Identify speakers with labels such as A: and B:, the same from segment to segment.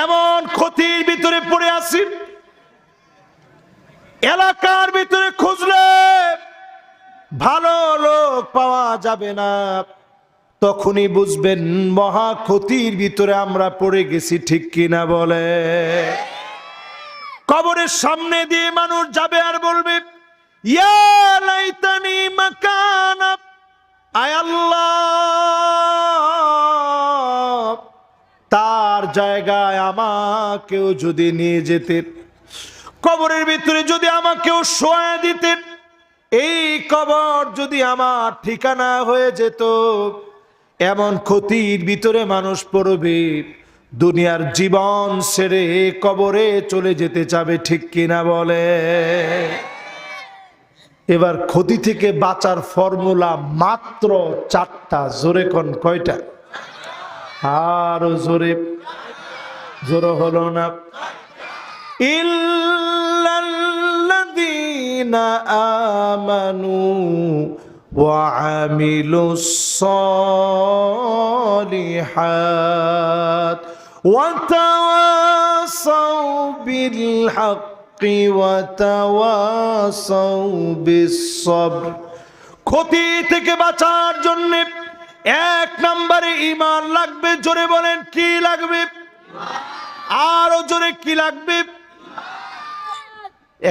A: এমন ক্ষতির ভিতরে পড়ে আছি, এলাকার ভিতরে খুঁজলে ভালো লোক পাওয়া যাবে না। তখনই বুঝবেন মহা ক্ষতির ভিতরে আমরা পড়ে গেছি, ঠিক কিনা বলে? কবরের সামনে দিয়ে মানুষ যাবে আর বলবে, ইয়া লাইতানি মাকানা, আয় আল্লাহ, তার জায়গায় আমাকেও যদি নিয়ে যেতেন, কবরের ভিতরে যদি আমাকেও শোয়া দিতেন, এই কবর যদি আমার ঠিকানা হয়ে যেত। এমন ক্ষতির ভিতরে মানুষ পড়বে, দুনিয়ার জীবন ছেড়ে কবরে চলে যেতে চাবে, ঠিক কিনা বলে? এবার ক্ষতি থেকে বাঁচার ফর্মুলা মাত্র 4টা। জোরে কোন কয়টা? আরো জোরে, জোরে হলো না। ইল্লাল্লাযীনা আমানু ওয়া আমিলুস সালিহাত ওয়া তাওয়াসাউ বিল হাক্কি ওয়া তাওয়াসাউ বিস সবর। ক্ষতি থেকে বাঁচার জন্য 1 নম্বরে ঈমান লাগবে। জোরে বলেন, কি লাগবে? আরো জোরে, কি লাগবে?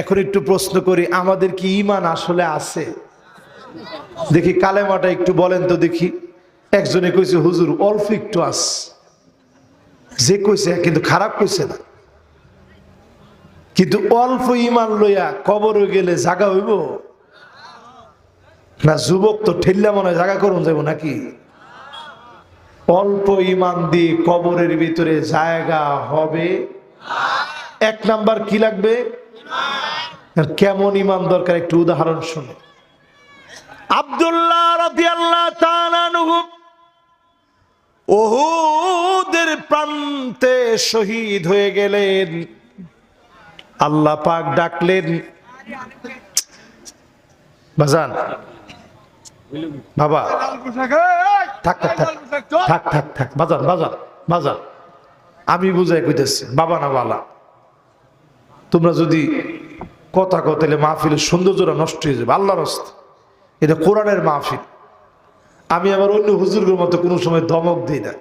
A: এখন একটু প্রশ্ন করি, আমাদের কি ঈমান আসলে আছে? দেখি কালেমাটা একটু বলেন তো দেখি। একজনে কইছে হুজুর অল্প একটু আস, যে কইছে কিন্তু খারাপ কইছে না। কিন্তু অল্প ঈমান লইয়া কবরে গেলে জায়গা হইব না? যুবক তো ঠেললা মনে হয় জায়গা করুন যাব নাকি? অল্প ঈমান দিয়ে কবরের ভিতরে জায়গা হবে। 1 নাম্বার কি লাগবে? কেমন ঈমান দরকার একটু উদাহরণ শুনে। আব্দুল্লাহ রাদিয়াল্লাহু তাআলা আনহু উহুদের প্রান্তে শহীদ হয়ে গেলেন। আল্লাহ পাক ডাকলেন, বাজান বাবা থাক থাক থাক থাক থাক থাক, বাজান বাজান বাজান, আমি বুঝাই কইতেছি, বাবা না বালা। তোমরা যদি কথা কথাইলে মাহফিলের সৌন্দর্যটা নষ্ট হয়ে যাবে। আল্লাহর রাস্তা, এটা কোরআনের মাহফিল। আমি আবার অন্য হুজুরের মতো কোনো সময় ধমক দিই না।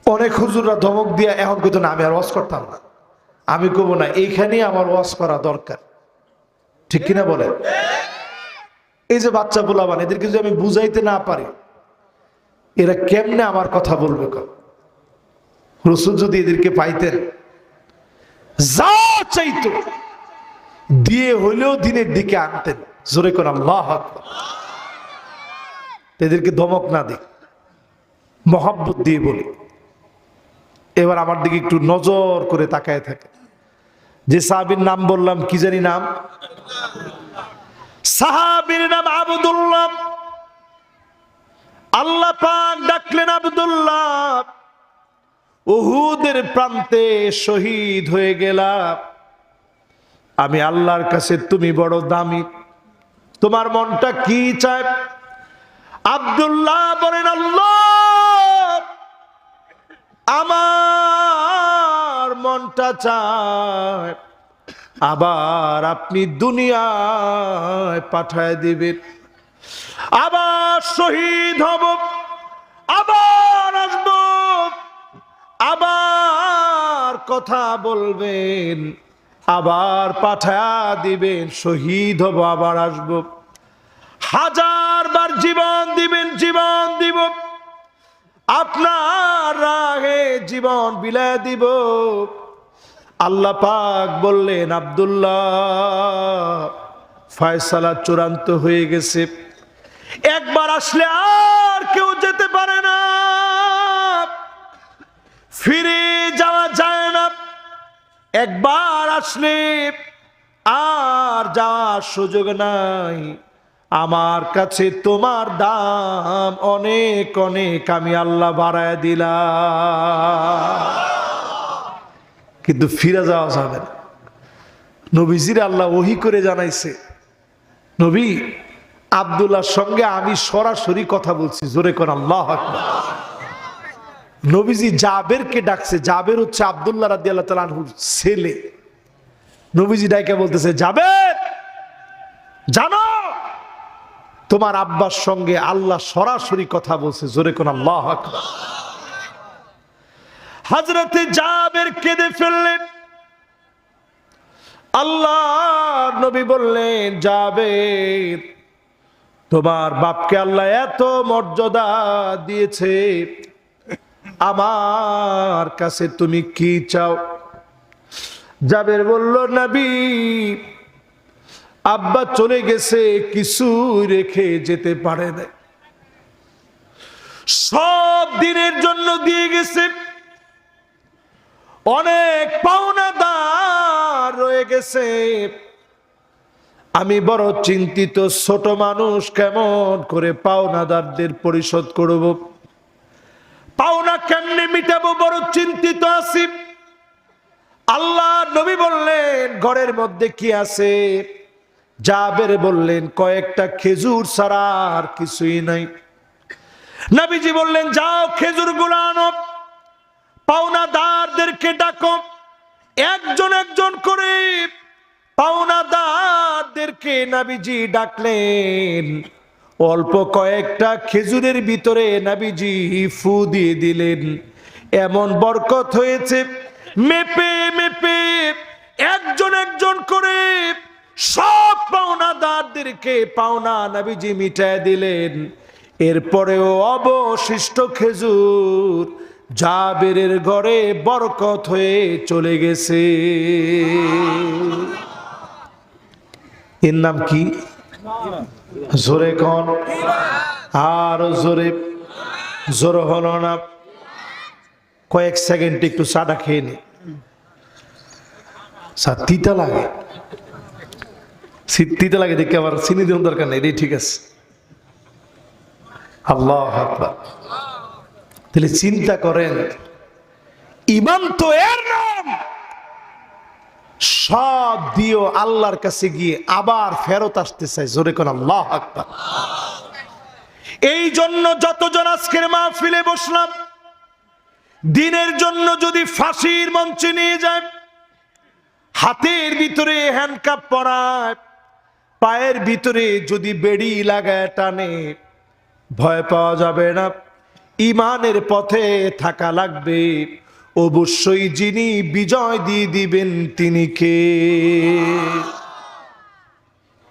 A: অনেক হুজুররা ধমক দিয়া এখন কইতো না আমি আর ওয়াজ করতাম না। আমি কব না, এইখানেই আমার ওয়াজ করা দরকার, ঠিক কিনা বলেন? এই যে বাচ্চা পোলাবান, এদেরকে যদি আমি বুঝাইতে না পারি, এরা কেমনে আমার কথা বলবে? রাসূল যদি এদেরকে পাইতেন, যা চাইতো দিয়ে হইলেও দিনের দিকে আনতেন। জোরে করে আল্লাহু আকবার। এদেরকে ধমক না দিই, মহব্বত দিয়ে বলি। এবার আমার দিকে একটু নজর করে তাকায় থাকে। যে সাহাবীর নাম বললাম, কি জানি নাম? সাহাবীর নাম আব্দুল্লাহ। আল্লাহ পাক ডাকলেন, আব্দুল্লাহ উহুদের প্রান্তে শহীদ হয়ে গেলা। আমি আল্লাহর কাছে তুমি বড় দামি, তোমার মনটা কি চায়? আব্দুল্লাহ বলেন, আল্লাহ আমার মনটা চায় আবার আপনি দুনিয়ায় পাঠায় দিবেন, আবার শহীদ হব, আবার আসব, আবার কথা বলবেন, আবার পাঠায়া দিবেন, শহীদ হব, আবার আসব, 1000 বার জীবন দিবেন, জীবন দিব, আপনার রাহে জীবন বিলায় দিব। আল্লাহ পাক বললেন, আব্দুল্লাহ ফয়সালা চূড়ান্ত হয়ে গেছে, একবার আসলে আর কেউ যেতে পারে না, ফিরে যাওয়া যায় না। একবার আসলে আর যাওয়ার সুযোগ নাই। আমার কাছে তোমার দাম অনেক অনেক, আমি আল্লাহ বাড়ায় দিলাম। কিন্তু ফিরে যাওয়া যাবে না। নবীজির আল্লাহ ওহী করে জানাইছে, নবী আব্দুল্লাহর সঙ্গে আমি সরাসরি কথা বলছি। জোরে কোন আল্লাহু আকবার। নবীজি জাবেরকে ডাকছে। জাবের হচ্ছে আব্দুল্লাহ রাদিয়াল্লাহু তাআলা আনহুর ছেলে। নবীজি ডাইকা বলতেছে, জাবের জানো তোমার আব্বার সঙ্গে আল্লাহ সরাসরি কথা বলছে। জোরে কোন আল্লাহু আকবার। হযরতে জাবের কেঁদে ফেললেন। আল্লাহ নবী বললেন, জাবের তোমার বাপকে আল্লাহ এত মর্যাদা দিয়েছে, আমার কাছে তুমি কি চাও? জাবের বলল, নবী আব্বা চলে গেছে, কিছু রেখে যেতে পারে না, সব দিনের জন্য দিয়ে গেছে, অনেক পাওনাদার রয়ে গেছে, আমি বড় চিন্তিত, ছোট মানুষ কেমন করে পাওনাদারদের পরিশোধ করব, পাওনা কেমনে মিটাবো, বড় চিন্তিত আছি। আল্লাহ নবী বললেন, ঘরের মধ্যে কি আছে? জাবের বললেন, কয়েকটা খেজুর ছাড়া আর কিছুই নাই। নবীজি বললেন, যাও খেজুর গুলো আনো, পাওনাদারদেরকে ডাকো, একজন একজন করে পাওনাদারদেরকে নবীজি ডাকলেন। অল্প কয়েকটা খেজুরের ভিতরে নবীজি ফু দিয়ে দিলেন, এমন বরকত হয়েছে, মেপে মেপে একজন একজন করে সব পাওনাদারদেরকে পাওনা নবীজি মিটায় দিলেন। এরপরেও অবশিষ্ট খেজুর জাবেরের ঘরে বরকত হয়ে চলে গেছে। এর নাম কি? জোরে কোন, আর জোরে, জোর হলো না। কয়েক সেকেন্ড একটু চাটা খেয়ে নি। তিতা লাগে, তিতা লাগে দেখে আবার চিনি দেওয়ার দরকার নেই, এটাই ঠিক আছে। আল্লাহু আকবার। তাহলে চিন্তা করেন, ঈমান তো এর নাম, সব দিও আল্লাহর কাছে গিয়ে আবার ফেরত আসতে চাই। জোরে কোন আল্লাহু আকবার। এই জন্য যতজন আজকের মাহফিলে বসলাম, দিনের জন্য যদি ফাঁসির মঞ্চে নিয়ে যায়, হাতের ভিতরে হ্যান্ডকাপ পরায়, পায়ের ভিতরে যদি বেড়ি লাগায় টানে, ভয় পাওয়া যাবে না। ঈমানের পথে থাকা লাগবে। অবশ্যই যিনি বিজয় দিয়ে দিবেন তিনি কে?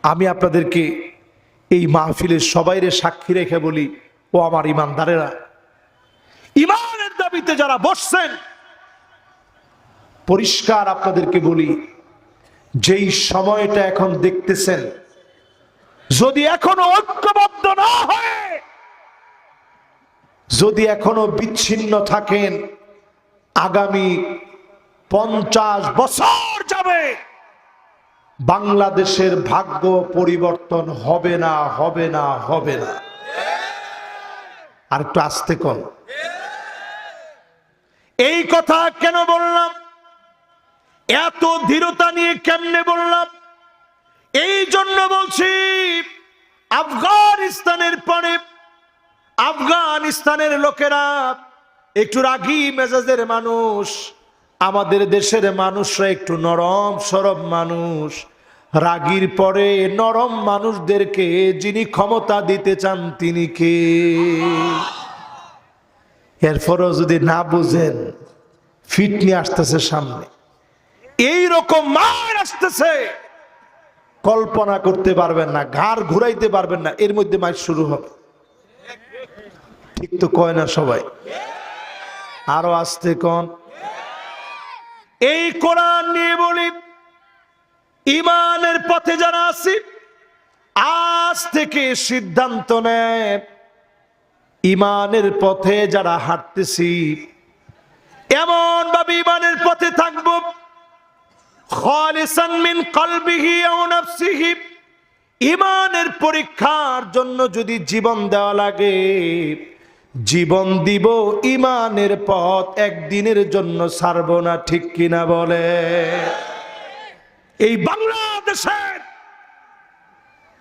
A: আমি আপনাদেরকে এই মাহফিলের সবাইরে সাক্ষী রেখে বলি, ও আমার ঈমানদারেরা, ঈমানের দাবিতে যারা বসছেন, পরিষ্কার আপনাদেরকে বলি, যেই সময়টা এখন দেখতেছেন, যদি এখনো ঐক্যবদ্ধ না হয়, যদি এখনো বিচ্ছিন্ন থাকেন, আগামী 50 বছর যাবে, বাংলাদেশের ভাগ্য পরিবর্তন হবে না, হবে না, হবে না। আর একটু আস্তে কর। এই কথা কেন বললাম, এত দৃঢ়তা নিয়ে কেমনে বললাম? এই জন্য বলছি, আফগানিস্তানের পরে আফগানিস্তানের লোকেরা একটু রাগী মেজাজের মানুষ, আমাদের দেশের মানুষরা একটু নরম সরব মানুষ। রাগীর পরে নরম মানুষদেরকে যিনি ক্ষমতা দিতে চান তিনি কে? এরপরও যদি না বুঝেন, ফিট নিয়ে আসতেছে সামনে, এই রকম মার আসতেছে, কল্পনা করতে পারবেন না, ঘাড় ঘুরাইতে পারবেন না, এর মধ্যে মার শুরু হবে। ঠিক তো কয় না সবাই? আরো আস্তে কোন। এই কোরআন নিয়ে বলি, ঈমানের পথে যারা আছি, আজ থেকে সিদ্ধান্ত নেয়, ঈমানের পথে যারা হাঁটতেছি, এমন ভাবে ঈমানের পথে থাকবো, খালিসান মিন কলবিহি আও নাফসিহি, ঈমানের পরীক্ষার জন্য যদি জীবন দেওয়া লাগে, জীবন দিব, ঈমানের পথ একদিনের জন্য ছাড়ব না। ঠিক কিনা বলে? এই বাংলাদেশের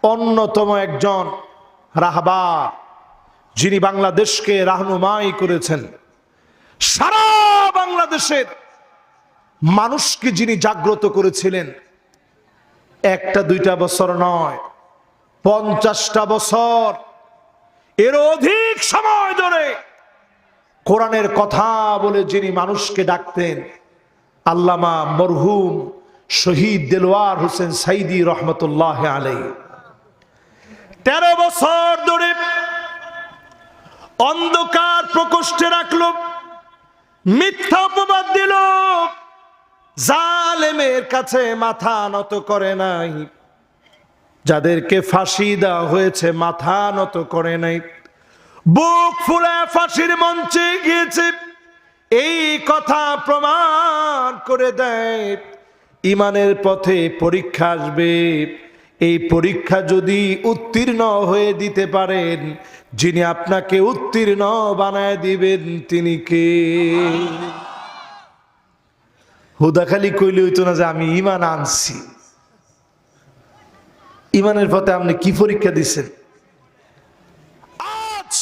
A: অন্যতম একজন রাহবার, যিনি বাংলাদেশকে রাহনুমাই করেছেন, সারা বাংলাদেশের মানুষকে যিনি জাগ্রত করেছিলেন, একটা দুইটা বছর নয়, 50টা বছর, এর অধিক সময় ধরে কোরআনের কথা বলে যিনি মানুষকে ডাকতেন, আল্লামা মরহুম শহীদ দেলোয়ার হোসেন সাইদি রহমতুল্লাহ আলাইহি 13 বছর ধরে অন্ধকার প্রকোষ্ঠে রাখলো, মিথ্যা অপবাদ দিল, জালেমের কাছে মাথা নত করে নাই, যাদেরকে ফাঁসি দেওয়া হয়েছে মাথা নত করে নাই, বুক ফুলে ফাঁসির মঞ্চে গিয়েছে। এই কথা প্রমাণ করে দেয় ইমানের পথে পরীক্ষা আসবে, এই পরীক্ষা যদি উত্তীর্ণ হয়ে দিতে পারেন, যিনি আপনাকে উত্তীর্ণ বানায় দিবেন তিনি কে? হুদা খালি কইলে হইতো না যে আমি ইমান আনছি। ইমানের পথে আপনি কি পরীক্ষা দিচ্ছেন? আজ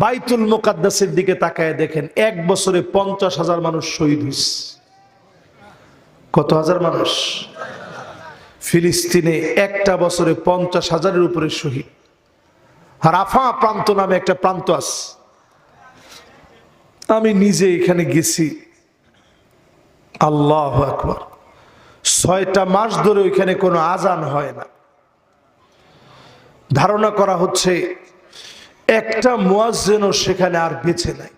A: বাইতুল মুকাদ্দাসের দিকে তাকায় দেখেন, 1 বছরে 50,000 মানুষ শহীদ হয়েছে। কত হাজার মানুষ? ফিলিস্তিনে একটা বছরে 50,000-এর উপরে শহীদ। রাফা প্রান্ত নামে একটা প্রান্ত আছে, আমি নিজে এখানে গেছি। আল্লাহু আকবার, 6টা মাস ধরে ওইখানে কোনো আজান হয় না। ধারণা করা হচ্ছে একটা মুয়াজ্জিনও সেখানে আর বেঁচে নাই,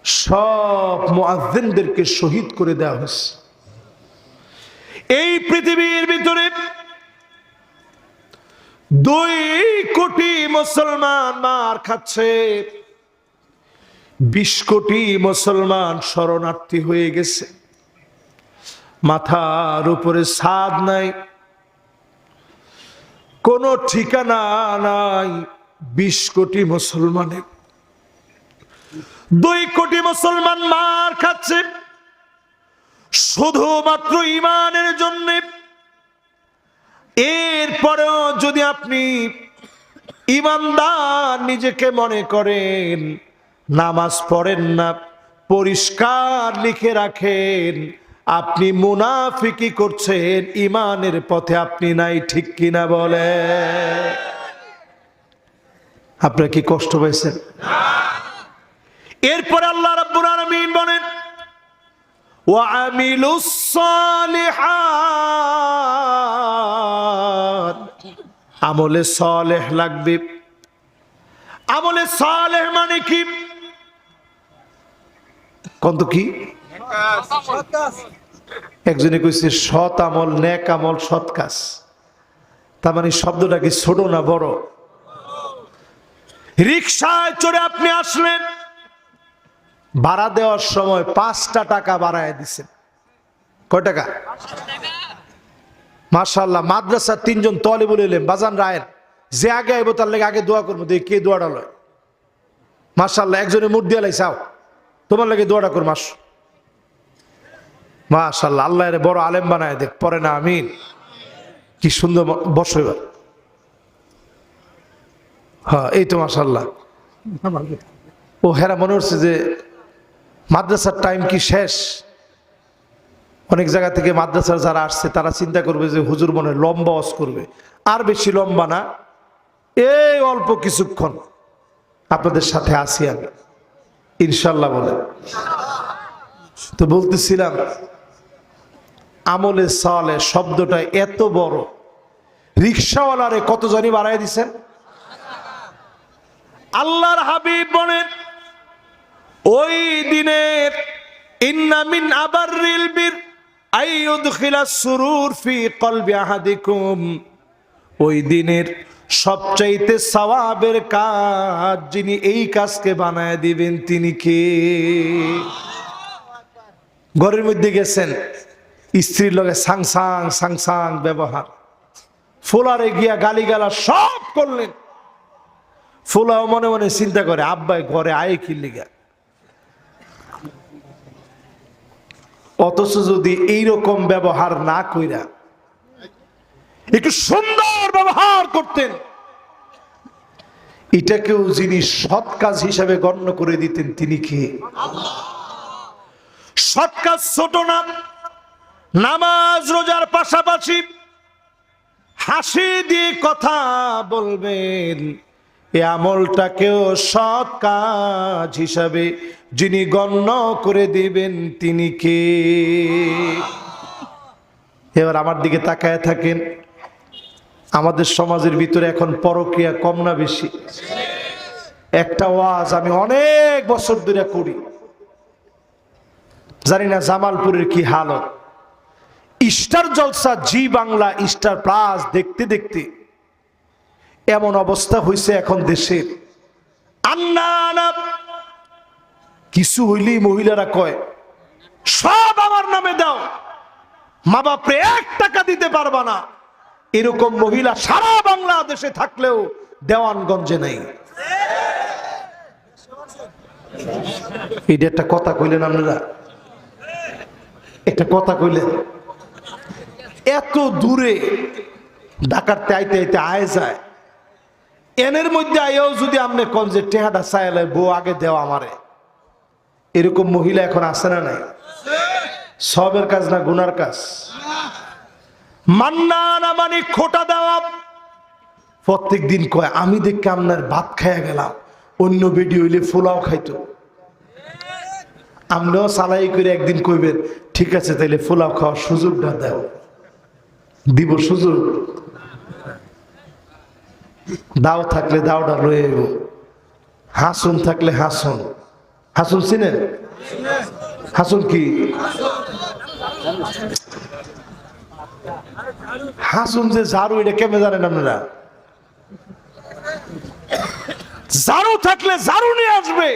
A: সব মুয়াজ্জিনদেরকে শহীদ করে দেওয়া হয়েছে। এই পৃথিবীর ভিতরে 2 কোটি মুসলমান মার খাচ্ছে, 20 কোটি মুসলমান শরণার্থী হয়ে গেছে, মাথার উপরে ছাদ নাই, কোনো ঠিকানা নাই। 20 কোটি মুসলমানের, 2 কোটি মুসলমান মার খাচ্ছে শুধুমাত্র ইমানের জন্য। এরপরেও যদি আপনি ইমানদার নিজেকে মনে করেন, নামাজ পড়েন না, পরিষ্কার লিখে রাখেন, আপনি মুনাফিকি করছেন, ইমানের পথে আপনি নাই। ঠিক কিনা বলে? আপনারা কি কষ্ট পাইছেন? এরপরে আল্লাহ রাব্বুল আলামিন বলেন, ওয়া আমিলুস সালিহাত, আমলে সালেহ লাগবে। আমলে সালেহ মানে কি? কোন তো কি? একজনে কইছে সৎ আমল, নেক আমল, সৎ কাজ। তার মানে শব্দটা কি ছোট না বড়? রিকশায় চড়ে আপনি আসলেন, ভাড়া দেওয়ার সময় 5টা টাকা বাড়ায় দিচ্ছেন। কয় টাকা? মাশাআল্লাহ। মাদ্রাসার 3জন তলিবুল ইলম বাজান রায়েন, যে আগে আইব তার লাগে আগে দোয়া করবো, দেখি কে দোয়াটা লয়। মাশাআল্লাহ। একজনে মুখ দিয়ে লাইছাও, তোমার লাগে দোয়াটা করবো। মাশাআল্লাহ, আল্লাহ এর বড় আলেম বানায় দেখ, পরে না আমিন। কি সুন্দর বসো এবার। হ্যাঁ, এই তো মাশাআল্লাহ। ও হেরা মনে হচ্ছে যে মাদ্রাসার টাইম কি শেষ। অনেক জায়গা থেকে মাদ্রাসার যারা আসছে তারা চিন্তা করবে যে হুজুর মনে লম্বা ওয়াজ করবে। আর বেশি লম্বা না, এই অল্প কিছুক্ষণ আপনাদের সাথে আসি আমি ইনশাল্লাহ বলে। তো বলতেছিলাম, আমলে সালে শব্দটা এত বড়, রিকশাওয়ালারে কত জানি বাড়াই দিছেন। আল্লাহর হাবিব বলেন, ওই দিনের ইন্না মিন আবাররিল বির আইয়ুদখিলাস সুরুর ফি কলবি আহাদিকুম, ওই দিনের সবচাইতে সওয়াবের কাজ যিনি এই কাজকে বানায় দিবেন তিনি কে? ঘরের মধ্যে গেছেন, স্ত্রীর লগে সাংসাং সাংসাং ব্যবহার, ফোলারে গিয়া গালিগালা সব করলেন। ফোলাও মনে মনে চিন্তা করে, আব্বাই ঘরে আয় কি লিগা। অথচ যদি এইরকম ব্যবহার না কইরা একটু সুন্দর ব্যবহার করতেন, এটাকেও যিনি সৎ কাজ হিসাবে গণ্য করে দিতেন তিনি কে? সৎ কাজ ছোট না, নামাজ রোজার পাশাপাশি হাসি দিয়ে কথা বলবেন, এই আমলটাকেও সৎ কাজ হিসাবে যিনি গণ্য করে দিবেন তিনি কে? এবার আমার দিকে তাকায় থাকেন, আমাদের সমাজের ভিতরে এখন পরকীয়া কম না বেশি? একটা ওয়াজ আমি অনেক বছর ধরে করি, জানি না জামালপুরের কি হালত। স্টার জলসা, জি বাংলা, স্টার প্লাস দেখতে দেখতে এমন অবস্থা হয়েছে এখন দেশের। কিছু হইলেই মহিলারা কয় সব আমার নামে দাও, মা বাপরে 1 টাকা দিতে পারবা না। এরকম মহিলা সারা বাংলাদেশে থাকলেও দেওয়ানগঞ্জে নাই। এটা একটা কথা কইলেন আপনারা, একটা কথা কইলেন। এত দূরে ঢাকাতে আইতে আইতে আয় যায়, এনের মধ্যে আয়েও যদি আপনি কোন যে টেহাটা চাইলে বউ আগে দেওয়া আমারে, এরকম মহিলা এখন আছে না নাই? সবের কাজ না গুনার কাজ? মান্না না মানে খোটা দেওয়া। প্রত্যেক দিন কয় আমি দেখে আপনার ভাত খাইয়া গেলাম, অন্য বেডি হইলে পোলাও খাইতো। আমরাও সালাই করে একদিন কইবেন ঠিক আছে তাইলে পোলাও খাওয়ার সুযোগটা দাও, দিব সুযোগ। দাও থাকলে দাওটা লয়ে এব, হাসুন থাকলে হাসুন। হাসুন চিনেন? হাসুন কি? হাসুন যে ঝাড়ু, এটা কেমনে জানেন আপনারা? ঝাড়ু থাকলে ঝাড়ু নিয়ে আসবে,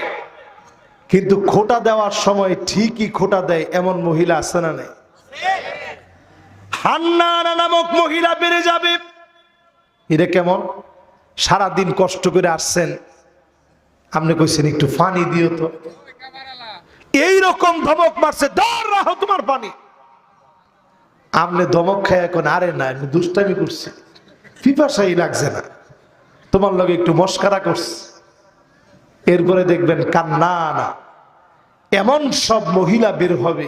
A: কিন্তু খোটা দেওয়ার সময় ঠিকই খোটা দেয় এমন মহিলা আছে না নাই? হান্নানা নামক মহিলা বেড়ে যাবে। এটা কেমন? সারাদিন কষ্ট করে আসছেন, আপনি কইছেন একটু পানি দিও তো, এইরকম ধমক মারছে, দর রাখো তোমার পানি। আপনি ধমক খায় এখন আরে না আমি দুষ্টামি করছি, পিপাসাই লাগছে না, তোমার লগে একটু মস্কারা করছে। এরপরে দেখবেন কান্না না, এমন সব মহিলা বের হবে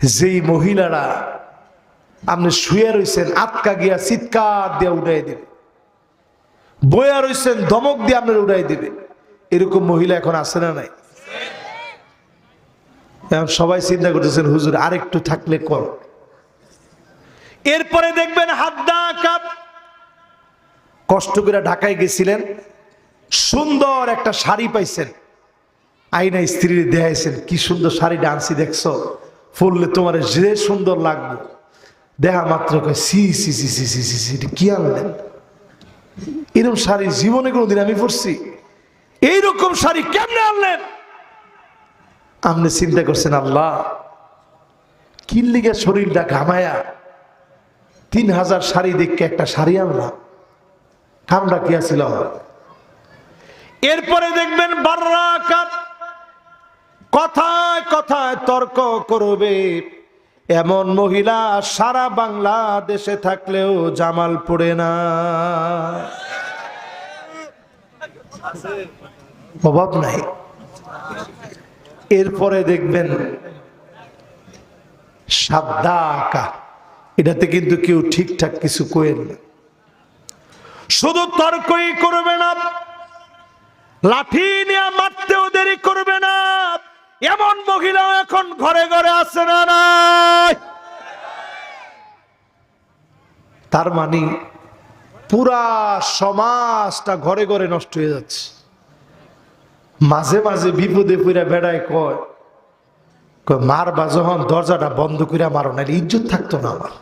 A: যেই মহিলারা আপনি শুয়ে রয়েছেন আটকা গিয়া চিৎকার দিয়ে উঠাই দেবে, বয়া রয়েছেন ধমক দিয়ে আপনার উঠাই দেবে। এরকম মহিলা এখন আছে না নাই? এখন সবাই চিন্তা করতেছেন হুজুর আরেকটু থাকলে কম। এরপরে দেখবেন হাদ্দা কাপ, কষ্ট করে ঢাকায় গেছিলেন, সুন্দর একটা শাড়ি পাইছেন, আইনা স্ত্রীর দেখাইছেন কি সুন্দর শাড়িটা আনছি দেখছো, পরলে তোমার যে সুন্দর লাগবে। দেখা মাত্র কয় C C C C C C C, কি আনলেন? এরকম শাড়ি জীবনে কোনোদিন আমি পরছি, এইরকম শাড়ি কেমনে আনলেন? আপনি চিন্তা করছেন আল্লাহ কি লিগে শরীরটা ঘামায়া 3000 শাড়ি দেখে একটা শাড়ি আনলাম, কামটা কি আছিল? এরপরে দেখবেন বাররাকাত, কথায় কথায় তর্ক করবে এমন মহিলা সারা বাংলাদেশে থাকলেও জামাল পড়ে না, অভাব নাই। এরপরে দেখবেন সাদ্দা আঁকা, এটাতে কিন্তু কেউ ঠিকঠাক কিছু কইেন না, শুধু তর্কই করবে না, লাঠি নিয়ে মারতেও দেরি করবে না। এমন মহিলা এখন ঘরে ঘরে আছে না নাই? তার মানে পুরা সমাজটা ঘরে ঘরে নষ্ট হয়ে যাচ্ছে। মাঝে মাঝে বিপদে পড়ে বেড়ায় কয় মারবা যখন দরজাটা বন্ধ করে মারো, না ইজ্জত থাকতো না আমার।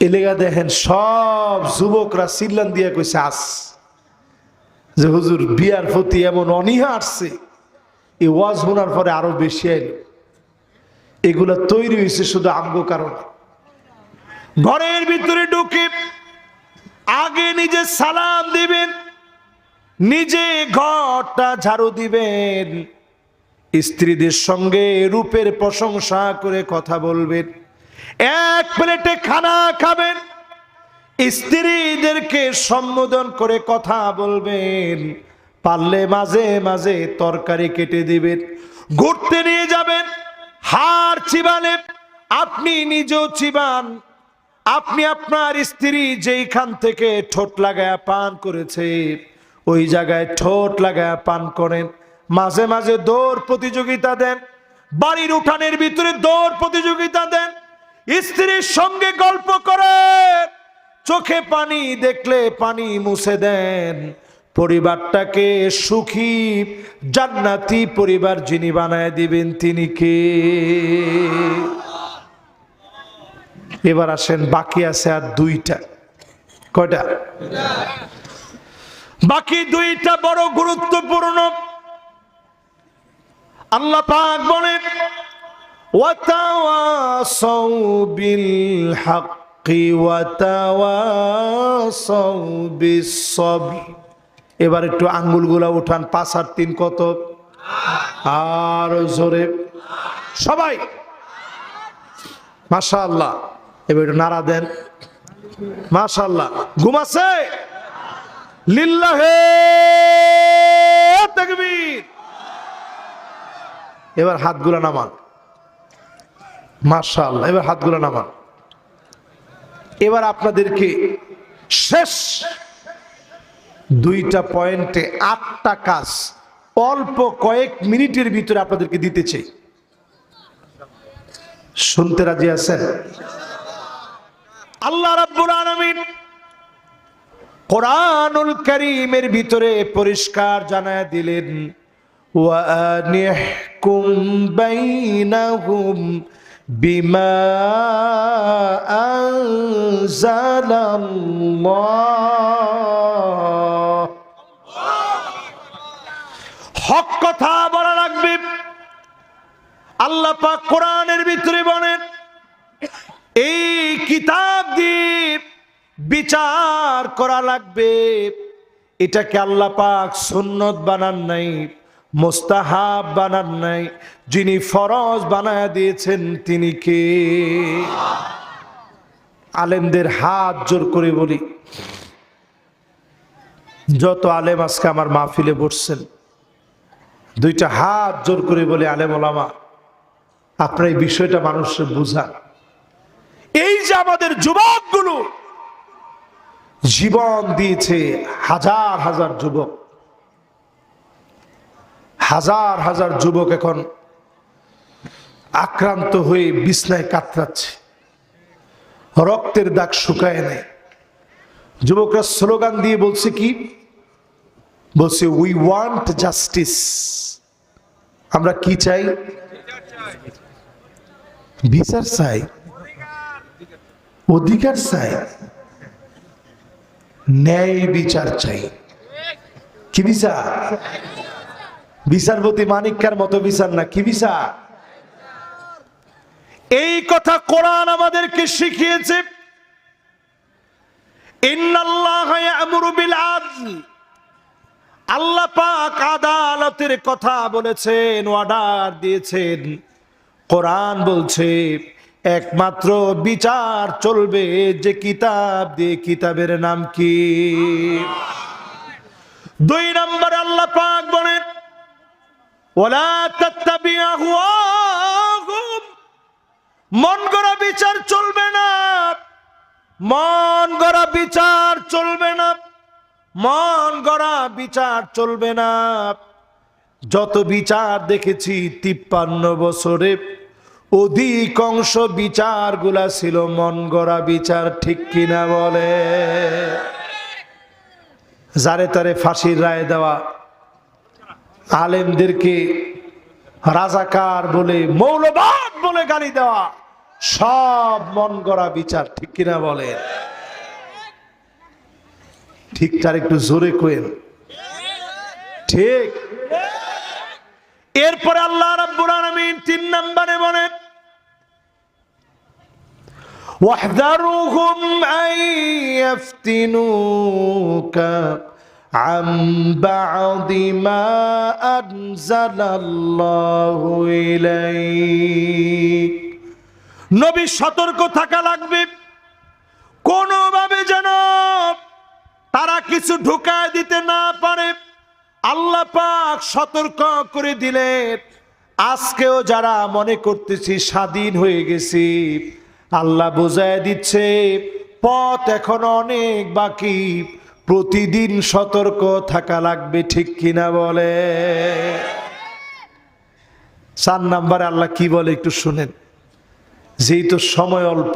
A: এলাকা দেখেন সব যুবকরা চিল্লান দিয়ে কইছে আস যে হুজুর বিয়ার প্রতি এমন অনীহা আসছে, এই ওয়াজ শোনার পরে আরো বেশি এলো। এগুলা তৈরি হয়েছে শুধু আমগো কারণে। ঘরের ভিতরে ঢুকে আগে নিজে সালাম দিবেন, নিজে ঘরটা ঝাড়ু দিবেন, স্ত্রীদের সঙ্গে রূপের প্রশংসা করে কথা বলবেন, এক প্লেটে খানা খাবেন, স্ত্রীদেরকে সম্বোধন করে কথা বলবেন, পারলে মাঝে মাঝে তরকারি কেটে দিবেন। ঘুরতে নিয়ে যাবেন, হাড় চিবালে আপনি নিজেও চিবান। আপনি আপনার স্ত্রী যেইখান থেকে ঠোঁট লাগায়া পান করেছে ওই জায়গায় ঠোঁট লাগায়া পান করেন। মাঝে মাঝে দৌড় প্রতিযোগিতা দেন, বাড়ির উঠানের ভিতরে দৌড় প্রতিযোগিতা দেন, স্ত্রীর সঙ্গে গল্প করেন, চোখে পানি দেখলে পানি মুছে দেন। পরিবারটাকে সুখী জান্নাতি পরিবার যিনি বানায় দিবেন তিনি কে? এবার আসেন, বাকি আছে আর দুইটা। কয়টা? বাকি দুইটা বড় গুরুত্বপূর্ণ। আল্লাহ পাক বলেন ওয়াতাওয়াসাউ বিল হাক্কি ওয়াতাওয়াসাউ বিস সবর। এবার একটু আঙ্গুলগুলা উঠান, 5 আর 3 কত? আর জোরে সবাই মাশাআল্লাহ। এবার একটু নাড়া দেন মাশাআল্লাহ। ঘুমাছে? লিল্লাহে তাকবীর। এবার হাতগুলা নামান মাশাআল্লাহ। এবার হাতগুলা নামান। এবার আপনাদেরকে শেষ দুইটা পয়েন্টে 8টা কাজ অল্প কয়েক মিনিটের ভিতরে আপনাদেরকে দিতে চাই। শুনতে রাজি আছেন? আল্লাহ রাব্বুল আলামিন কোরআনুল কারীমের ভিতরে পরিষ্কার জানায় দিলেন ওয়া আনিহকুম বাইনাহুম বিমা আনজালাল্লাহ। হক কথা বলা লাগবে। আল্লাহ পাক কোরআনের ভিতরে বলেন এই কিতাব দিয়ে বিচার করা লাগবে। এটাকে আল্লাহ পাক সুন্নত বানান নাই, মুস্তাহাব বানান নাই, যিনি ফরজ বানায় দিয়েছেন তিনি কে? আলেমদের হাত জোর করে বলি, যত আলেম আজকে আমার মাহফিলে বসছেন, দুইটা হাত জোর করে বলি আলেম ওলামা, আপনার এই বিষয়টা মানুষের বুঝান। এই যে আমাদের যুবকগুলো জীবন দিয়েছে, হাজার হাজার যুবক, হাজার হাজার যুবক এখন আক্রান্ত হয়ে বিছনায় কাতরাচ্ছে, রক্তের দাগ শুকায় নেই। যুবকরা স্লোগান দিয়ে বলছে কি? বলছে উই ওয়ান্ট জাস্টিস। আমরা কি চাই? বিচার চাই, অধিকার চাই, ন্যায় বিচার চাই। কি বিচার? বিচারপতি মানিক্কার মতো বিচার না, কি বিচার? এই কথা কোরআন আমাদেরকে শিখিয়েছে। ইন্নাল্লাহা ইয়া'মুরু বিল আদল। আল্লাহ পাক আদালতের কথা বলেছেন, অর্ডার দিয়েছেন। কোরআন বলছে একমাত্র বিচার চলবে যে কিতাব দিয়ে। কিতাবের নাম কি? 2 নম্বরে আল্লাহ পাক বলেন ওয়ালা তাত্তাবি আহওয়াহুম। মন গড়া বিচার চলবে না, মন গড়া বিচার চলবে না, মন গড়া বিচার চলবে না। যত বিচার দেখেছি 53 বছরে অধিকাংশ বিচারগুলা ছিল মন গড়া বিচার। ঠিক কিনা বলে? যারে তারে ফাঁসির রায় দেওয়া, আলেমদেরকে রাজাকার বলে মৌলবাদ বলে গালি দেওয়া, সব মন গড়া বিচার। ঠিক কিনা বলে? ঠিক, তার একটু জোরে কইেন ঠিক। এরপরে আল্লাহ রাব্বুল আলামিন 3 নম্বরে বলেন ওয়াহদারুহুম আন ইয়াফতিনুকা আম বা'দি মা আনজালাল্লাহু ইলাইক। নবী সতর্ক থাকা লাগবে কোনোভাবে যেন তারা কিছু ঢুকায় দিতে না পারে আল্লাহ পাক সতর্ক করে দিলেন। আজকেও যারা মনে করতেছি স্বাধীন হয়ে গেছি, আল্লাহ বোঝায় দিচ্ছে পথ এখনো অনেক বাকি, প্রতিদিন সতর্ক থাকা লাগবে, ঠিক কিনা বলে? 4 নম্বরে আল্লাহ কি বলে একটু শুনেন, যেহেতু সময় অল্প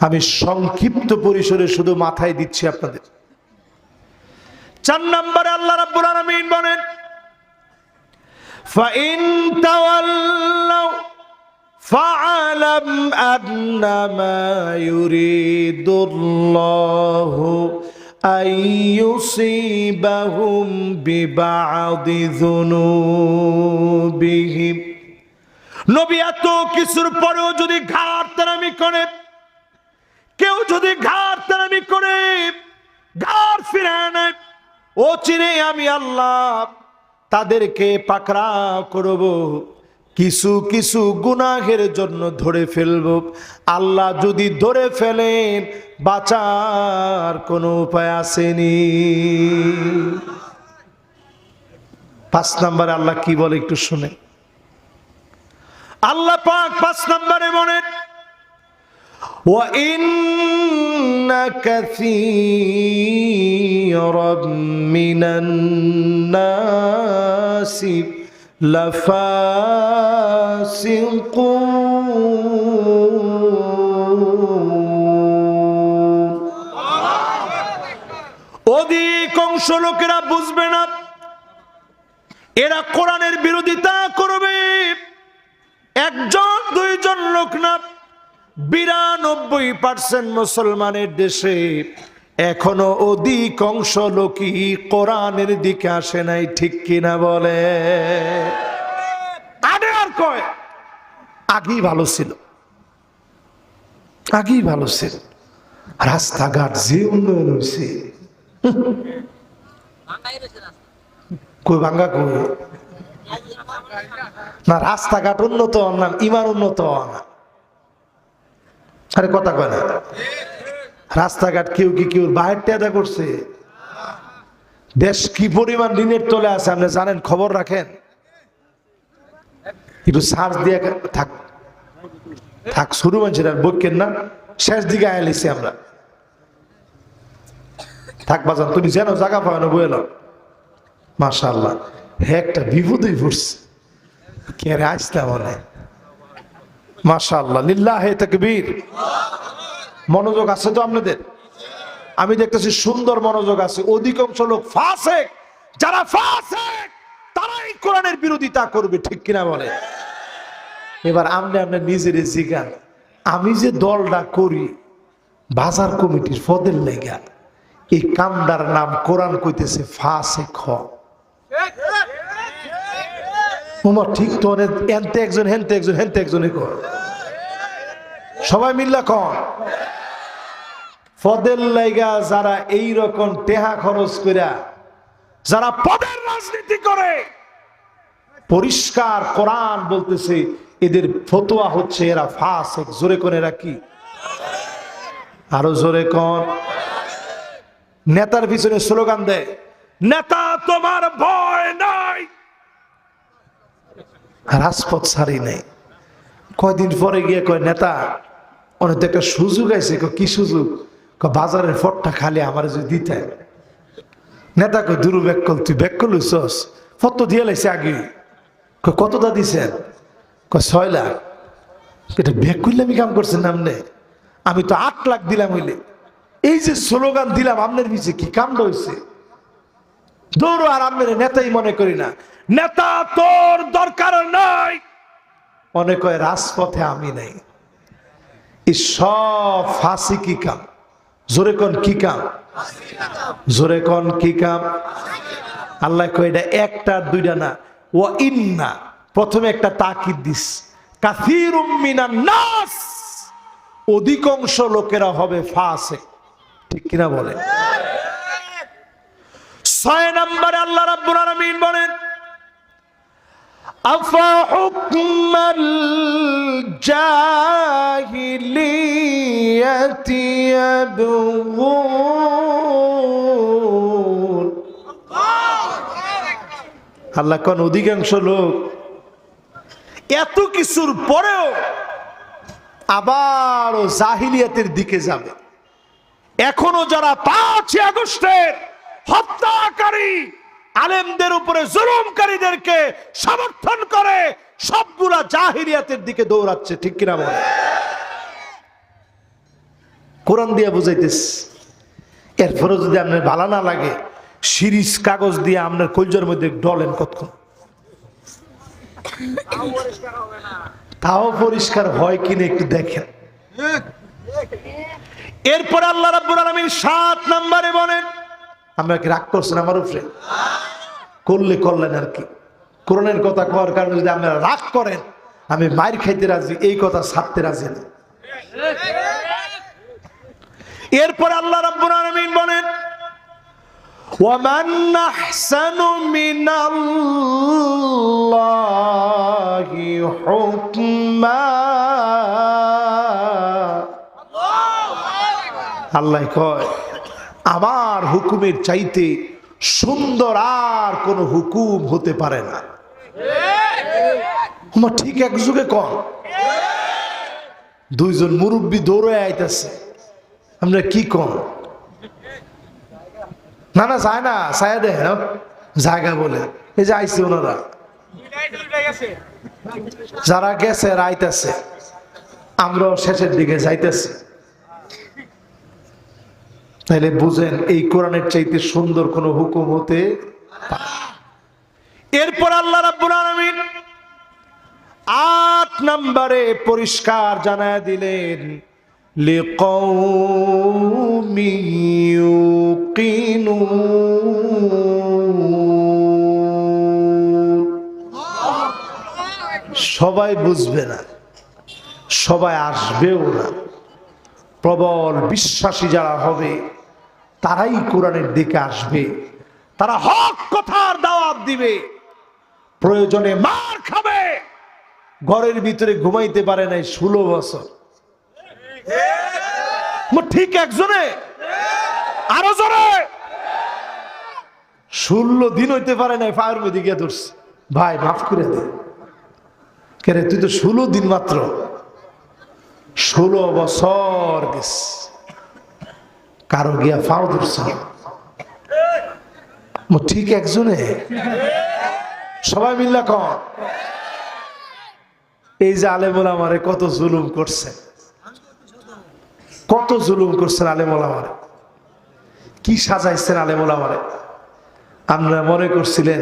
A: আমি সংক্ষিপ্ত পরিসরে শুধু মাথায় দিচ্ছি আপনাদের। 4 নম্বরে আল্লাহ রাব্বুল আলামিন বলেন فَإِن تَوَلَّوْا فَاعْلَمْ أَنَّمَا يُرِيدُ اللَّهُ أَن يُصِيبَهُم بِبَعْضِ ذُنُوبِهِمْ। নবী এত কিছুর পরেও যদি ঘাটতারামি করে, কেউ যদি ঘাটতারামি করে, ঘাট ফিরায় নেয়, ও চিনে আমি আল্লাহ তাদেরকে পাকড়াও করব, কিছু কিছু গুনাহের জন্য ধরে ফেলব। আল্লাহ যদি ধরে ফেলেন বাঁচার কোনো উপায় আসেনি। 5 নম্বরে আল্লাহ কি বলে একটু শুনে। আল্লাহ পাক 5 নম্বরে বলেন وَإِنَّ كَثِيرًا مِنَ النَّاسِ لَفَاسِقُونَ। অধিকাংশ লোকেরা বুঝবে না, এরা কোরআনের বিরোধিতা করবে। 1 জন 2 জন লোক না, 92% মুসলমানের দেশে এখনো অধিকাংশ লোকই কোরআনের দিকে আসে নাই, ঠিক কিনা বলে? আগে আর কয় আগেই ভালো ছিল, আগেই ভালো ছিল, রাস্তাঘাট যে উন্নয়ন হয়েছে, কই ভাঙ্গা কই না, রাস্তাঘাট উন্নত না, ইমান উন্নত না। আরে কথা কয় না, রাস্তাঘাট কেউ কি কেউ বাহির টেদা করছে? দেশ কি পরিমাণ ঋণের তলে আছে আপনি জানেন? খবর রাখেন? একটু সার্চ দিয়ে থাক থাক শুরু মানুষের আর বইকেন না, শেষ দিকে আয়ালিছি আমরা। থাক বাজান, তুমি যেন জায়গা পাও না বইল। মাশাআল্লাহ, হে একটা বিপদই পড়ছে, কে রে আসলাম মনে। মাশাআল্লাহ, লিল্লাহে তাকবীর। মনোযোগ আছে তো আপনাদের? আমি দেখতেছি সুন্দর মনোযোগ আছে। অধিকাংশ লোক ফাসিক, যারা ফাসিক তারাই কোরআনের বিরোধিতা করবে, ঠিক কিনা বলে? এবার আপনি আপনার নিজের জিজ্ঞান, আমি যে দলটা করি বাজার কমিটির পদের লেগা, এই কামদার নাম কোরআন কইতেছে ফাসিক হ। তোমার ঠিক তো এনতে একজন হেনতে একজন হেনতে একজনই কর, সবাই মিল্লা কন। পদের লাইগা যারা এই রকম টেহা খরচ কইরা যারা পদের রাজনীতি করে, পরিষ্কার কোরআন বলতেছে এদের ফতোয়া হচ্ছে এরা ফাসিক। জোরে কোন এরা কি? আরো জোরে কোন। নেতার পিছনে স্লোগান দেয়, নেতা তোমার ভয় নাই, রাজপথ ছাড়ি নাই। কয়দিন পরে গিয়ে কয় নেতা অনেক একটা সুযোগ আছে। কি সুযোগ? বাজারের ফটটা খালি আমার যদি দিতে। নেতা কই দুরু ব্যাকল, তুই ব্যাকল হইছস, ফট দিয়ে লাইছে আগে। কতটা দিছেন? 6 লাখ। এটা ব্যাক করলে আমি কাম করছেন নামনে, আমি তো 8 লাখ দিলাম হইলে। এই যে স্লোগান দিলাম আপনার পিছিয়ে কি কামটা হয়েছে? দৌড়। আর আপনার নেতাই মনে করি না, নেতা তোর দরকার নাই। মনে কয় রাজপথে আমি নাই। এই সব ফাসিকি কাম। জোরে কোন কি কাম? জোরে কোন কি কাম? আল্লাহ কয় এটা একটা দুইটা না, ওয়া ইন্না, প্রথমে একটা তাকিদ দিস, কাসীরুম মিনান নাস, অধিকাংশ লোকেরা হবে ফাসিক, ঠিক কিনা বলেন? 6 নম্বরে আল্লাহ রাব্বুল আলামিন বলেন أفحكم الجاهلية يبغون আল্লাহ কোন অধিকাংশ লোক এত কিছুর পরেও আবারও জাহিলিয়াতের দিকে যাবে। এখনো যারা 5 আগস্টের হত্যাকারী আলেমদের উপরে জুলুমকারীদেরকে সমর্থন করে, সবগুলা জাহিলিয়াতের দিকে দৌড়াচ্ছে, ঠিক কিনা বলে? কোরআন দিয়ে বুঝাইতেছে। এরপরে যদি আপনার ভালো না লাগে, সিরিজ কাগজ দিয়ে আপনার কলজার মধ্যে ডলেন কতক্ষণ, তাও পরিষ্কার হয় কিনা একটু দেখেন। এরপর আল্লাহ রাব্বুল আলামিন 7 নম্বরে বলেন, আমরা কি রাগ করছেন আমার উপরে? করলে করলেন আর কি। কোরআনের কথা কওয়ার কারণে যদি আপনারা রাগ করেন, আমি মাইর খাইতে রাজি, এই কথা ছাড়তে রাজি না। এরপর আল্লাহ রাব্বুল আলামিন বলেন, وَمَنْ أَحْسَنُ مِنَ اللَّهِ حُكْمًا। আল্লাহ কয়, আমার হুকুমের চাইতে সুন্দর আর কোন হুকুম হতে পারে না। ঠিক এক যুগে কন, দুইজন মুরব্বী দৌড়ে আইতেছে, আমরা কি কন? না না যায় না, ছায়া দেয় জায়গা বলে, এই যে আইসে ওনারা, যারা গেছে আইতেছে, আমরাও শেষের দিকে যাইতেছি। তাইলে বুঝেন এই কোরআনের চাইতে সুন্দর কোন হুকুম হতে পারে। এরপর আল্লাহ রাব্বুল আলামিন 8 নম্বরে পরিষ্কার জানায়া দিলেন, লিকাউমি ইউকিনুন। সবাই বুঝবে না, সবাই আসবেও না, প্রবল বিশ্বাসী যারা হবে তারাই কোরআনের দিকে আসবে, তারা হক কথার দাওয়াত দিবে, প্রয়োজনে মার খাবে। ঘরের ভিতরে ঘুমাইতে পারে নাই 16 বছর, ঠিক একজনে, আরো জোরে, 16 দিন হইতে পারে নাই, ফায়ার মধ্যে গিয়ে ধরছে, ভাই মাফ করে দে। কে রে, তুই তো 16 দিন মাত্র, 16 বছর গেছে, কারো গিয়া ফাও ধরছে, ঠিক একজনে, সবাই মিল্লা কন। এই যে আলেম ওলামারে কত জুলুম করছে, কত জুলুম করছেন আলেম ওলামারে, কি সাজাইছেন আলেম ওলামারে। আমরা মনে করছিলেন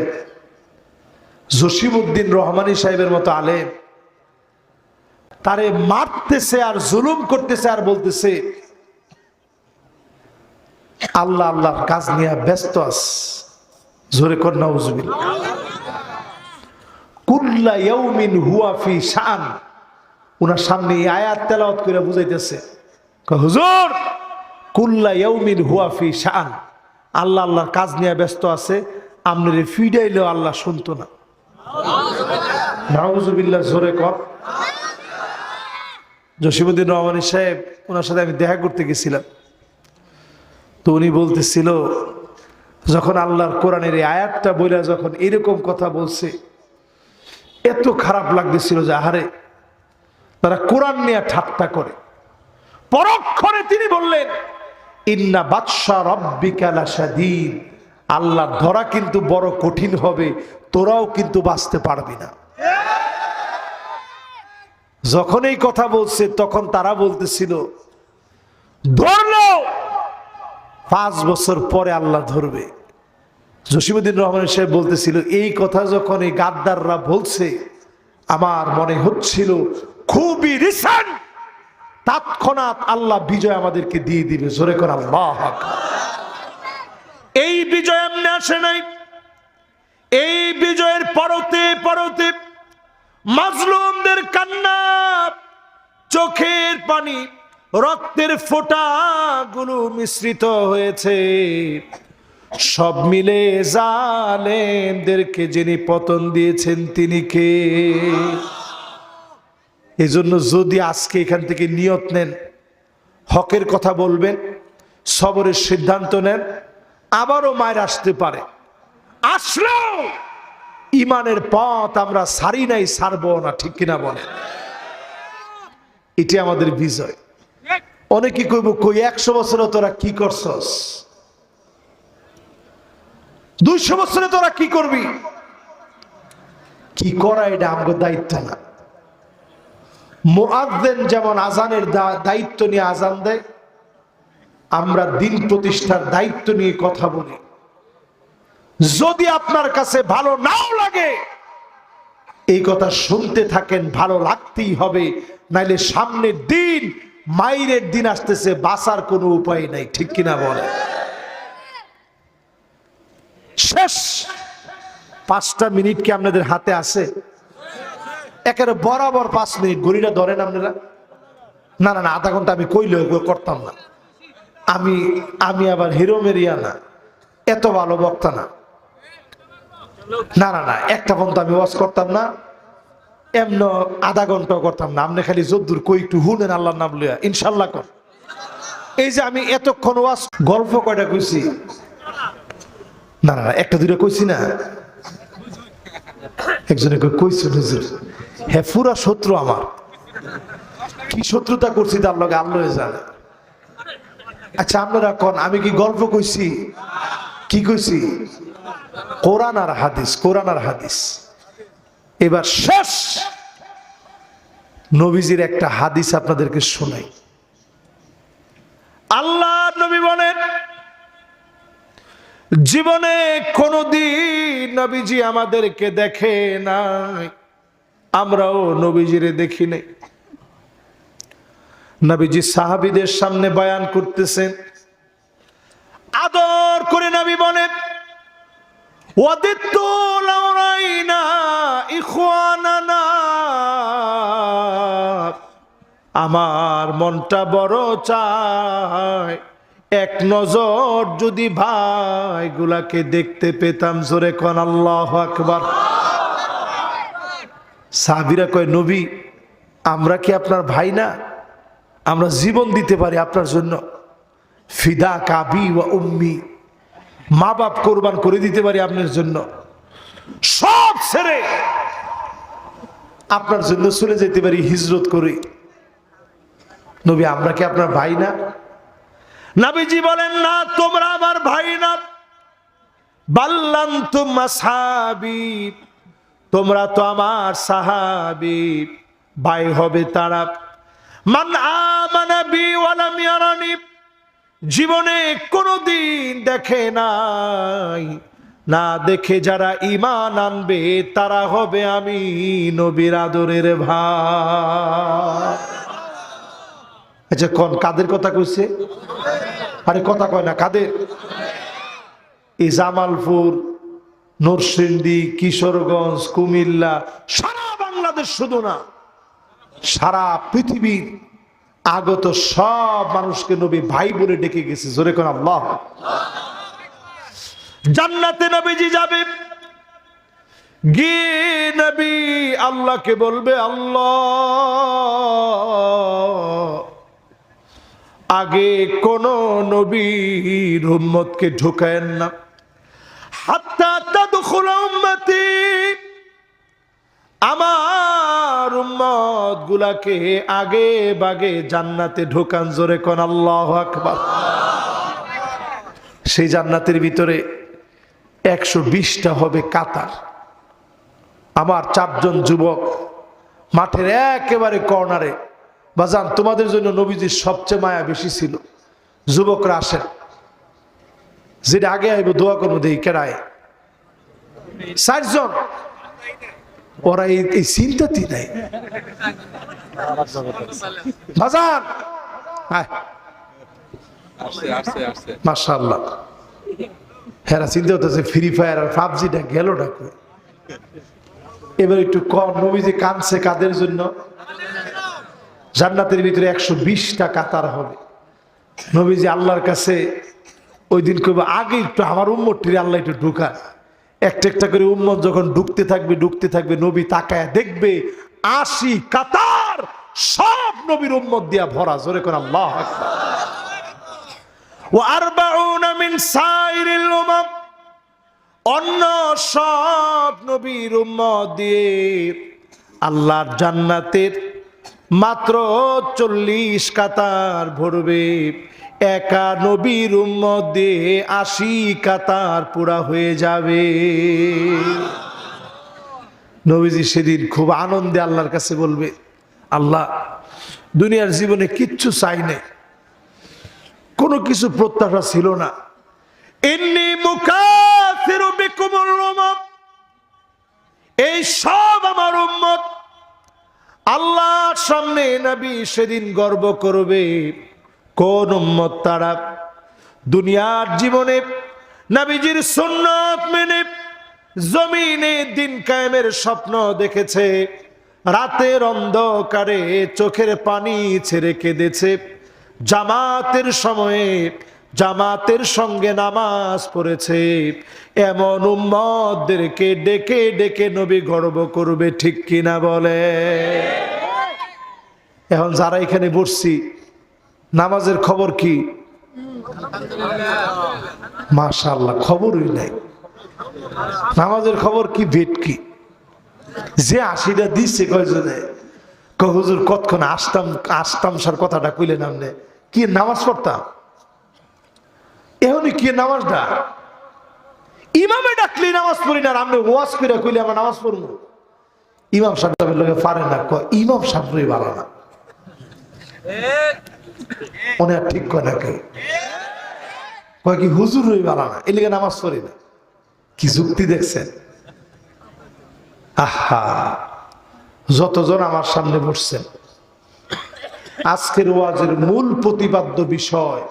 A: জসিমউদ্দিন রহমানী সাহেবের মতো আলেম, তারে মারতেছে আর জুলুম করতেছে আর বলতেছে আল্লাহ আল্লাহর কাজ নিয়ে ব্যস্ত আছে। জোরে কর নাউজুবিল্লাহ। কুল্লা ইয়াউমিন হুয়া ফি শান। উনার সামনে এই আয়াত তেলাওয়াত করে বুঝাইতেছে, হুজুর কুল্লা ইয়াউমিন হুয়া ফি শান, আল্লাহ আল্লাহর কাজ নিয়ে ব্যস্ত আছে, আপনারে ফিডাইলেও আল্লাহ শুনতো না। নাউজুবিল্লাহ, জোরে কর। জসিমউদ্দিন রহমানী সাহেব, ওনার সাথে আমি দেখা করতে গেছিলাম, তো উনি বলতেছিল যখন আল্লাহর কোরআনের এই আয়াতটা বইলা যখন এরকম কথা বলছে, এত খারাপ লাগতেছিল যে আহারে, তারা কোরআন নিয়ে ঠাট্টা করে। পরক্ষণে তিনি বললেন, ইন্না বাতশা রাব্বিকা লাশাদীদ, আল্লাহর ধরা কিন্তু বড় কঠিন হবে, তোরাও কিন্তু বাঁচতে পারবি না। যখন এই কথা বলছে তখন তারা বলতেছিল ধরলেও 5 বছর পরে আল্লাহ ধরবে। জসিমউদ্দিন রহমান সাহেব বলতেছিল, এই কথা যখন এই গাদ্দাররা বলছে, আমার মনে হচ্ছিল খুবই রিসেন্ট, তৎক্ষণাৎ আল্লাহ বিজয় আমাদেরকে দিয়ে দিবে। জোরে করে আল্লাহু আকবার। এই বিজয় এমনি আসে নাই, এই বিজয়ের পরতে পরতে মাজলুমদের কান্না, চোখের পানি, রক্তের ফোঁটাগুলো মিশ্রিত হয়েছে। সব মিলে জালেমদেরকে যিনি পতন দিয়েছেন তিনি কে? এজন্য যদি আজকে এখান থেকে নিয়ত নেন, হকের কথা বলবেন, সবরের সিদ্ধান্ত নেন, আবারও মায়ের আসতে পারে, আসলেও ইমানের পথ আমরা ছাড়ি নাই, ছাড়বো না, ঠিক কিনা বলেন? এটি আমাদের বিজয়। অনেকে কইব কই 100 বছরে তোরা কি করছস, 200 বছরে তোরা কি করবি? কি করা এটা আমাদের দায়িত্ব না। মুয়াজ্জিন যেমন আজানের দায়িত্ব নিয়ে আজান দেয়, আমরা দিন প্রতিষ্ঠার দায়িত্ব নিয়ে কথা বলি। যদি আপনার কাছে ভালো নাও লাগে, এই কথা শুনতে থাকেন, ভালো লাগতেই হবে, নাইলে সামনের দিন মাইরের দিন আসতেছে, বাঁচার কোনো উপায় নাই, ঠিক কিনা বলে? শেষ 5টা মিনিট কি আপনাদের হাতে আছে? একেবারে বরাবর 5 মিনিট ঘড়িটা ধরেন আপনারা। না না না, আধা ঘন্টা আমি কইলেও করতাম না। আমি আবার হিরো মেরিয়া না, এত ভালো বক্তা না। না না না, একটা পর্যন্ত আমি ওয়াজ করতাম না, এমন আধা ঘন্টাও করতাম না। আপনি খালি যদ্দুর কই একটু হুনেন আল্লাহর নাম লইয়া, ইনশাল্লাহ কর। এই যে আমি এতক্ষণ ওয়াজ, গল্প কয়টা কইছি? না না, একটা দুইটা কইছি না। একজনে কইছে হুজুর, হ্যাঁ পুরা শত্রু আমার। কি শত্রুতা করছি তার লগে আল্লাহ জানে। আচ্ছা আপনারা কোন, আমি কি গল্প কইছি? কি কইছি? কোরআন আর হাদিস, কোরআন আর হাদিস। এবার শেষ নবীজির একটা হাদিস আপনাদেরকে শোনাই। আল্লাহ নবী বলেন, জীবনে কোনদিন নবীজি আমাদেরকে দেখে নাই, আমরাও নবীজিরে দেখি নাই। নবীজি সাহাবীদের সামনে বয়ান করতেছেন, আদর করে নবী বলেন, ওয়াদিতু লাউ রাইনা ইখওয়ানানা, আমার মনটা বড় চায় এক নজর যদি ভাইগুলাকে দেখতে পেতাম। জোরে কোন আল্লাহু আকবার। সাহাবীরা কয়, নবী আমরা কি আপনার ভাই না? আমরা জীবন দিতে পারি আপনার জন্য। ফিদা কাবি ওয়া উম্মি, মা বাপ কোরবান করে দিতে পারি আপনার জন্য। সব ছেড়ে আপনার জন্য চলে যেতে পারি হিজরত করে। নবী আমরা কি আপনার ভাই না? নবীজি বলেন, না তোমরা আমার ভাই না, বাল্লান্তুম আসহাবী, তোমরা তো আমার সাহাবী। ভাই হবে তারা মান আমানা বি ওয়া লাম ইয়ারানি, জীবনে কোনদিন দেখে নাই, না দেখে যারা ঈমান আনবে তারা হবে আমি নবীর আদরের ভাই। আচ্ছা কোন কাদের কথা কইছে? আরে কথা কয় না, কাদের? এই জামালপুর, নরসিংদী, কিশোরগঞ্জ, কুমিল্লা, সারা বাংলাদেশ শুধু না, সারা পৃথিবীর আগত সব মানুষকে নবী ভাই বলে ডেকে গেছে। জোরে কোন আল্লাহ। জান্নাতে নবীজি যাবে, গিয়ে নবী আল্লাহকে বলবে, আল্লাহ আগে কোন নবীর উম্মতকে ঢুকায়েন না, হাত্তা তাদখুল উম্মতি, আমার উম্মত গুলাকে আগে বাগে জান্নাতে ঢোকান। জোরে কোন আল্লাহু আকবার। সেই জান্নাতের ভিতরে 120টা হবে কাতার। আমার 4 জন যুবক মাঠের একেবারে কর্নারে, বাজান তোমাদের জন্য নবীজির সবচেয়ে মায়া বেশি ছিল। যুবকরা আসেন, যেটা আগে আইব দোয়া করবো, দেই কেড়ায় 4 জন। ওরা এই চিন্তাতেই নাই। বাজান মাশাআল্লাহ, হেরা চিন্তা হতেছে ফ্রি ফায়ার আর পাবজিটা গেল ডাকবে। এবার একটু কম, নবীজি কাঁদছে কাদের জন্য? জান্নাতের ভিতরে 120টা কাতার হবে। নবীজি আল্লাহর কাছে ওই দিন কইব আগে একটু আমার উম্মতটির আল্লাহ একটু ঢুকা। একটা একটা করে উম্মত যখন ঢুকতে থাকবে, নবী তাকায় দেখবে 80 কাতার সব নবীর উম্মত দিয়া ভরা। জোরে করে আল্লাহু আকবার। ওয়া আরবাউনা মিন সাইরিল উমাম, অন্য সব নবীর উম্মত দিয়ে আল্লাহর জান্নাতের মাত্র 40 কাতার ভরবে। একা নবীর উম্মত দিয়ে 80 কাতার পুরা হয়ে যাবে। নবীজি সেদিন খুব আনন্দে আল্লাহর কাছে বলবে, আল্লাহ দুনিয়ার জীবনে কিচ্ছু চাই নাই, কোনো কিছু প্রত্যাশা ছিল না। ইন্নী মুকাসিরু বিকুমুল উমাম, এই সব আমার উম্মত আল্লাহর সামনে নবী সেদিন গর্ব করবে। কোন উম্মত তারা? দুনিয়ার জীবনে নবীজির সুন্নাত মেনে জমিনে দিন কায়েমের স্বপ্ন দেখেছে, রাতের অন্ধকারে চোখের পানি ছেড়ে কেঁদেছে, জামাতের সময়ে জামাতের সঙ্গে নামাজ পড়েছে। এমন উম্মতদেরকে ডেকে ডেকে নবী গর্ব করবে, ঠিক কিনা বলে? এখন যারা এখানে বসছি নামাজের খবর কি? মাশাআল্লাহ, খবরই নাই। নামাজের খবর কি? ভেট কি? যে 80টা দিচ্ছে কয়জনে? হুজুর কতক্ষণ আসতাম সার কথাটা কইলে নামনে কি নামাজ পড়তাম। এখনই কি নামাজটা ইমামে ডাকলে নামাজ পড়ি না, আপনি ওয়াজ করে কইলে আমরা নামাজ পড়বো। ইমাম সাহেবের লোকে পারে না, ইমাম সাহেবই ভালো না, মনে আর ঠিক কয় না কেউ, কয় কি হুজুর রই ভালো না, এই লেগে নামাজ পড়ি না। কি যুক্তি দেখছেন? আহা, যতজন আমার সামনে বসছেন, আজকের ওয়াজের মূল প্রতিপাদ্য বিষয়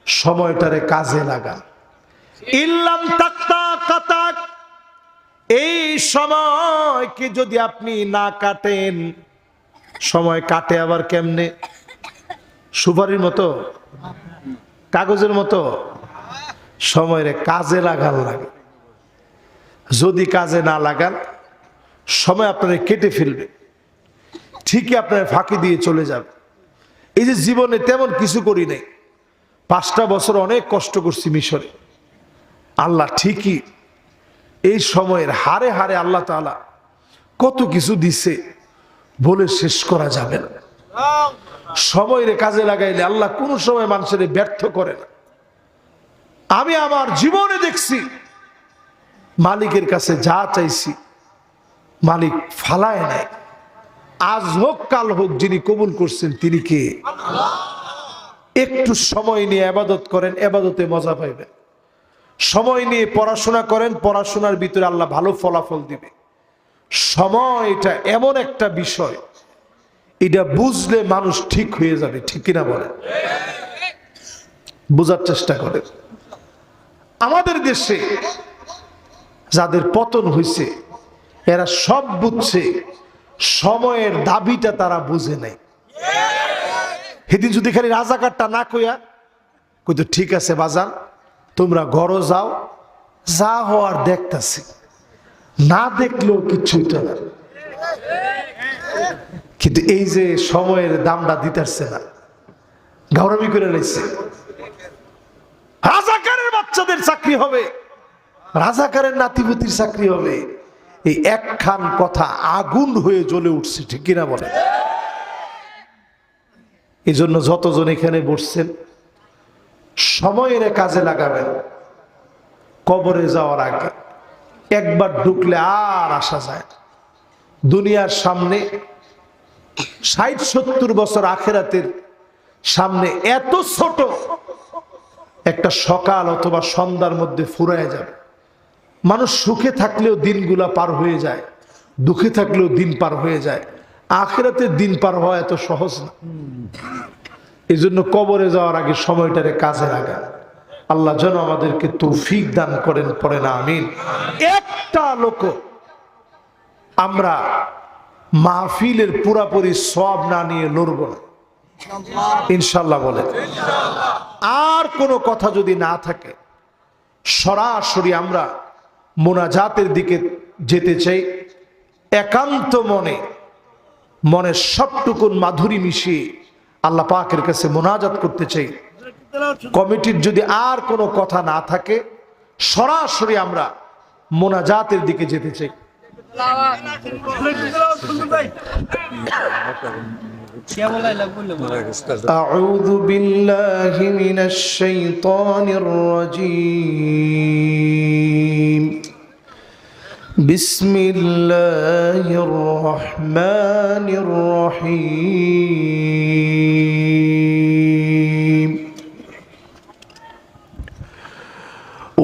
A: সময়টারে কাজে লাগা। ইল্লাম তাক্তা কাতাক, এই সময়কে যদি আপনি না কাটেন, সময় কাটে আবার কেমনে? সুপারির মতো, কাগজের মতো। সময়ের কাজে লাগান লাগে। যদি কাজে না লাগান, সময় আপনার কেটে ফেলবে, ঠিকই আপনার ফাঁকি দিয়ে চলে যাবে। এই যে জীবনে তেমন কিছু করি নাই, 5টা বছর অনেক কষ্ট করছি মিশরে, আল্লাহ ঠিকই এই সময়ের হারে হারে আল্লাহ তাআলা কত কিছু দিছে বলে শেষ করা যাবে না। সময়ের কাজে লাগাইলে আল্লাহ কোনো সময় মানুষের ব্যর্থ করে না। আমি আমার জীবনে দেখছি মালিকের কাছে যা চাইছি মালিক ফালায় নাই। আজ হোক কাল হোক, যিনি কবুল করছেন তিনি কে? একটু সময় নিয়ে ইবাদত করেন, ইবাদতে মজা পাইবেন। সময় নিয়ে পড়াশোনা করেন, পড়াশোনার ভিতরে আল্লাহ ভালো ফলাফল দিবে। সময়টা এমন একটা বিষয়, এটা বুঝলে মানুষ ঠিক হয়ে যাবে, ঠিক কিনা বলে? বোঝার চেষ্টা করেন। আমাদের দেশে যাদের পতন হয়েছে এরা সব বুঝছে, সময়ের দাবিটা তারা বুঝে নাই। সেদিন যদি খালি রাজাকারটা না কইয়া কইতো ঠিক আছে বাজান তোমরা ঘরে যাও, যা হওয়ার দেখতাছি, না দেখলেও কিচ্ছুই তো না। কিন্তু এই যে সময়ের দামটা দিতেছে না, গাউরামি করে রয়েছে। রাজাকারের বাচ্চাদের চাকরি হবে, রাজাকারের নাতিপুতির চাকরি হবে, এই একখান কথা আগুন হয়ে জ্বলে উঠছে, ঠিক কিনা বলে? এই জন্য যতজন এখানে বসছেন সময়ের কাজে লাগাবেন। কবরে যাওয়ার আগে একবার ঢুকলে আর আসা যায় না। দুনিয়ার সামনে 60-70 বছর, আখেরাতের সামনে এত ছোট একটা সকাল অথবা সন্ধ্যার মধ্যে ফুরায় যাবে। মানুষ সুখে থাকলেও দিনগুলা পার হয়ে যায়, দুঃখে থাকলেও দিন পার হয়ে যায়। আখেরাতের দিন পার হওয়া এত সহজ না। এই জন্য কবরে যাওয়ার আগে সময়টারে কাজে লাগা। আল্লাহ যেন আমাদেরকে তৌফিক দান করেন, পড়ে না আমিন। একটা লোক আমরা মাহফিলের পুরাপুরি সওয়াব না নিয়ে লড়ব না। ইনশাল্লাহ বলেন। আর কোনো কথা যদি না থাকে, সরাসরি আমরা মোনাজাতের দিকে যেতে চাই। একান্ত মনে, মনের সবটুকুন মাধুরী মিশিয়ে আল্লাহ পাকের কাছে মোনাজাত করতে চাই। কমিটির যদি আর কোনো কথা না থাকে, সরাসরি আমরা মোনাজাতের দিকে যেতে চাই। আউযু বিল্লাহি মিনাশ শাইতানির রাজীম। বিসমিল্লাহির রহমানির রহিম।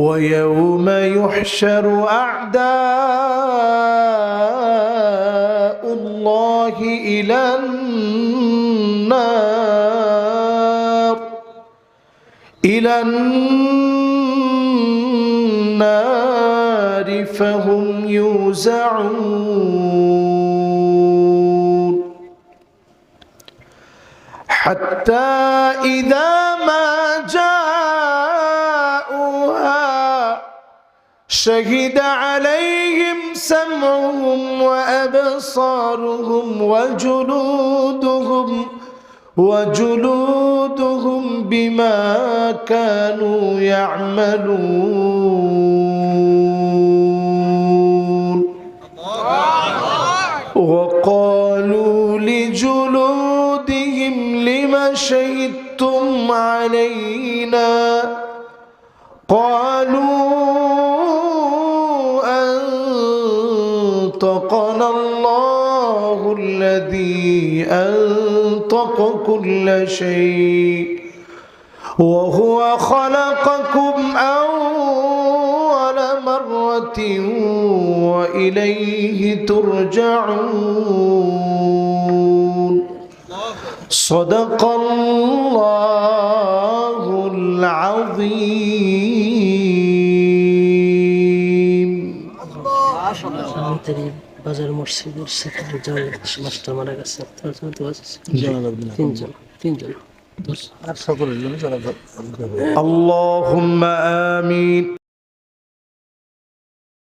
A: ويوم يحشر أعداء الله إلى النار فهم يوزعون حتى إذا ما شهد عليهم سمعهم وأبصارهم وجلودهم بما كانوا يعملون وقالوا لجلودهم لم شهدتم علينا قالوا أنطقنا الله الذي أنطق كل شيء وهو خلقكم أول مرة وإليه ترجعون صدق الله العظيم.
B: বাজার মসজিদের সেখানে যাই মাস্টার মারা গেছে, তিনজন
A: اللهم آمين.